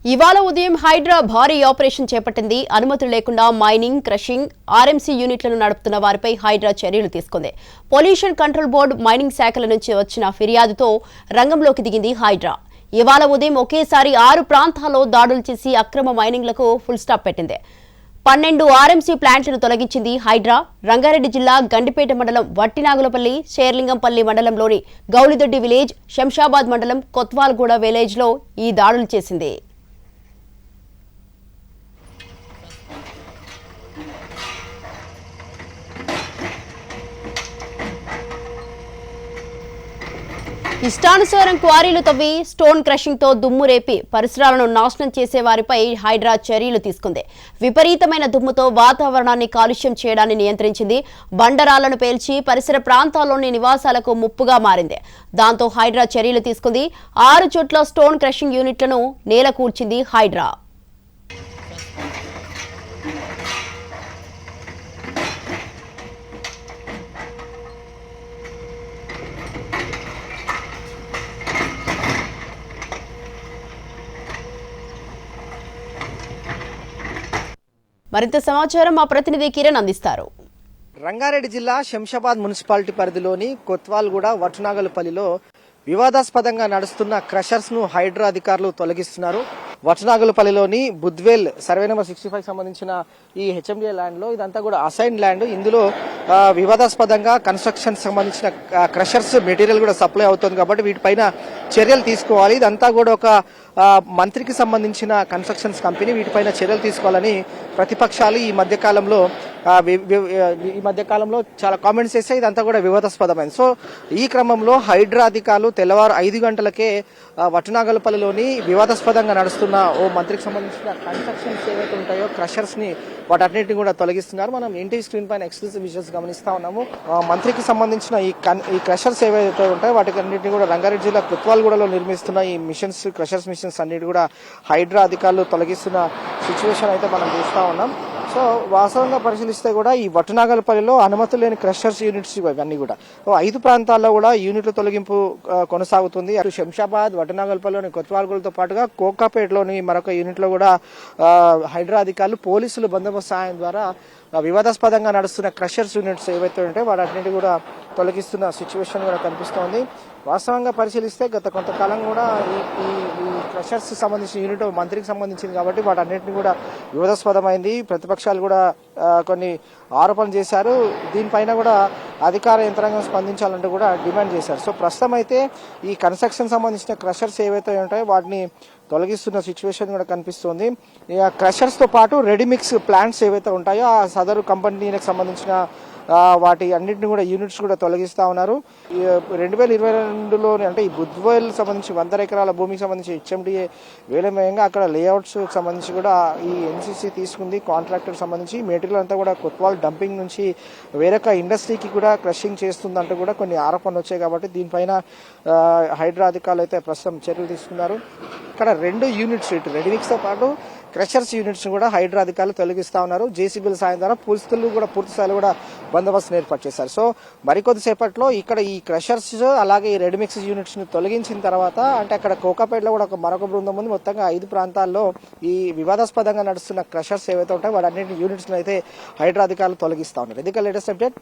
ఇవాళ ఉదయం హైడ్రా భారీ ఆపరేషన్ చేపట్టింది. అనుమతులు లేకుండా మైనింగ్, క్రషింగ్, ఆర్ఎంసీ యూనిట్లను నడుపుతున్న వారిపై హైడ్రా చర్యలు తీసుకుంది. పొల్యూషన్ కంట్రోల్ బోర్డు, మైనింగ్ శాఖల నుంచి వచ్చిన ఫిర్యాదుతో రంగంలోకి దిగింది హైడ్రా. ఇవాళ ఉదయం ఒకేసారి 6 ప్రాంతాల్లో దాడులు చేసి అక్రమ మైనింగ్లకు ఫుల్ స్టాప్ పెట్టింది. 12 ఆర్ఎంసీ ప్లాంట్లను తొలగించింది హైడ్రా. రంగారెడ్డి జిల్లా గండిపేట మండలం వట్టినాగులపల్లి, శేర్లింగంపల్లి మండలంలోని గౌలిదొడ్డి విలేజ్, శంషాబాద్ మండలం కొత్వాల్గూడ విలేజ్లో ఈ దాడులు చేసింది. ఇష్టానుసారం క్వారీలు తవ్వి స్టోన్ క్రషింగ్ తో దుమ్ము రేపి పరిసరాలను నాశనం చేసే వారిపై హైడ్రా చర్యలు తీసుకుంది. విపరీతమైన దుమ్ముతో వాతావరణాన్ని కాలుష్యం చేయడాన్ని నియంత్రించింది. బండరాలను పేల్చి పరిసర ప్రాంతాల్లోని నివాసాలకు ముప్పుగా మారింది. దాంతో హైడ్రా చర్యలు తీసుకుంది. 6 చోట్ల స్టోన్ క్రషింగ్ యూనిట్లను నేలకూర్చింది హైడ్రా. మరింత సమాచారం మా ప్రతినిధి కిరణ్ అందిస్తారు. రంగారెడ్డి జిల్లా శంషాబాద్ మున్సిపాలిటీ పరిధిలోని కొత్వాల్గూడ, వట్నాగలపల్లిలో వివాదాస్పదంగా నడుస్తున్న క్రషర్స్ ను హైడ్రా అధికారులు తొలగిస్తున్నారు. వట్నాగలపల్లిలోని బుద్వేల్ సర్వే నెంబర్ 65 సంబంధించిన ఈ హెచ్ఎండిఏ ల్యాండ్ లో ఇదంతా కూడా అసైన్ ల్యాండ్. ఇందులో వివాదాస్పదంగా కన్స్ట్రక్షన్ సంబంధించిన క్రషర్స్ మెటీరియల్ కూడా సప్లై అవుతుంది కాబట్టి వీటిపైన చర్యలు తీసుకోవాలి. ఇదంతా కూడా ఒక మంత్రికి సంబంధించిన కన్స్ట్రక్షన్స్ కంపెనీ, వీటిపైన చర్యలు తీసుకోవాలని ప్రతిపక్షాలు ఈ మధ్య కాలంలో చాలా కామెంట్స్ చేస్తే ఇదంతా కూడా వివాదాస్పదమైంది. సో ఈ క్రమంలో హైడ్రా అధికారులు తెల్లవారు 5 గంటలకే వట్నాగలపల్లిలోని వివాదాస్పదంగా నడుస్తున్న ఓ మంత్రికి సంబంధించిన కన్స్ట్రక్షన్స్ ఏవైతే ఉంటాయో క్రషర్స్ ని వాటన్నిటిని కూడా తొలగిస్తున్నారు. మనం ఎన్టీవీ స్క్రీన్ పైన ఎక్స్క్లూసివ్ విజువల్స్ గమనిస్తా ఉన్నాము. మంత్రికి సంబంధించిన ఈ క్రషర్స్ ఏవైతే ఉంటాయో వాటికి అన్నింటినీ కూడా రంగారెడ్డి జిల్లా కొత్వాల్గూడలో నిర్మిస్తున్న ఈ మిషన్స్, క్రషర్స్ మిషన్స్ అన్నిటి కూడా హైడ్రా అధికారులు తొలగిస్తున్న సిచ్యువేషన్ అయితే మనం చూస్తా ఉన్నాం. సో వాస్తవంగా పరిశీలిస్తే కూడా ఈ వట్నాగలపల్లిలో అనుమతులు లేని క్రషర్స్ యూనిట్స్ ఇవన్నీ కూడా 5 ప్రాంతాల్లో కూడా యూనిట్ల తొలగింపు కొనసాగుతుంది. అటు శంషాబాద్, వట్నాగలపల్లిలోని కొత్వాల్గూడతో పాటుగా కోకాపేటలోని మరొక యూనిట్ లో కూడా హైడ్రా అధికారులు పోలీసులు బందోబస్తు సాయం ద్వారా వివాదాస్పదంగా నడుస్తున్న క్రషర్స్ యూనిట్స్ ఏవైతే ఉంటాయో వాటన్నిటి కూడా తొలగిస్తున్న సిచ్యువేషన్ కూడా కనిపిస్తోంది. వాస్తవంగా పరిశీలిస్తే గత కొంతకాలం కూడా ఈ క్రషర్స్ సంబంధించిన యూనిట్ మంత్రికి సంబంధించింది కాబట్టి వాటన్నిటిని కూడా వివాదాస్పదమైంది. ప్రతిపక్షాలు కూడా కొన్ని ఆరోపణలు చేశారు. దీనిపైన కూడా అధికార యంత్రాంగం స్పందించాలంటూ కూడా డిమాండ్ చేశారు. సో ప్రస్తుతం అయితే ఈ కన్స్ట్రక్షన్ సంబంధించిన క్రషర్స్ ఏవైతే ఉంటాయో వాటిని తొలగిస్తున్న సిచ్యువేషన్ కూడా కనిపిస్తోంది. క్రషర్స్ తో పాటు రెడీమిక్స్ ప్లాంట్స్ ఏవైతే ఉంటాయో ఆ సదరు కంపెనీలకు సంబంధించిన వాటి అన్నింటిని కూడా యూనిట్స్ కూడా తొలగిస్తా ఉన్నారు. 2022లో అంటే ఈ బుద్వేల్ సంబంధించి 100 ఎకరాల భూమికి సంబంధించి హెచ్ఎండిఏ వేలమయంగా అక్కడ లేఅవుట్స్ సంబంధించి కూడా ఈ ఎన్సీసీ తీసుకుంది. కాంట్రాక్టర్ సంబంధించి మెటీరియల్ అంతా కూడా కొత్వాల్ డంపింగ్ నుంచి వేరొక ఇండస్ట్రీకి కూడా క్రషింగ్ చేస్తుందంటూ కూడా కొన్ని ఆరోపణలు వచ్చాయి. కాబట్టి దీనిపైన హైడ్రా అధికారులు అయితే ప్రస్తుతం చర్యలు తీసుకున్నారు. ఇక్కడ 2 యూనిట్స్ ఇటు రెడీమిక్స్ తో పాటు క్రషర్స్ యూనిట్స్ కూడా హైడ్రా అధికారులు తొలగిస్తా ఉన్నారు. జేసీబీల సాయం ద్వారా పోలీసులు కూడా పూర్తి స్థాయిలో కూడా బందోబస్తు ఏర్పాటు చేశారు. సో మరికొద్దిసేపట్లో ఇక్కడ ఈ క్రషర్స్ అలాగే ఈ రెడీమిక్స్ యూనిట్స్ ని తొలగించిన తర్వాత అంటే అక్కడ కోకాపేటలో కూడా మరొక బృందం ఉంది. మొత్తంగా 5 ప్రాంతాల్లో ఈ వివాదాస్పదంగా నడుస్తున్న క్రషర్స్ ఏవైతే ఉంటాయో వాటి అన్నింటి యూనిట్స్ అయితే హైడ్రా అధికారులు తొలగిస్తా ఉన్నారు. ఇది లేటెస్ట్ అప్డేట్.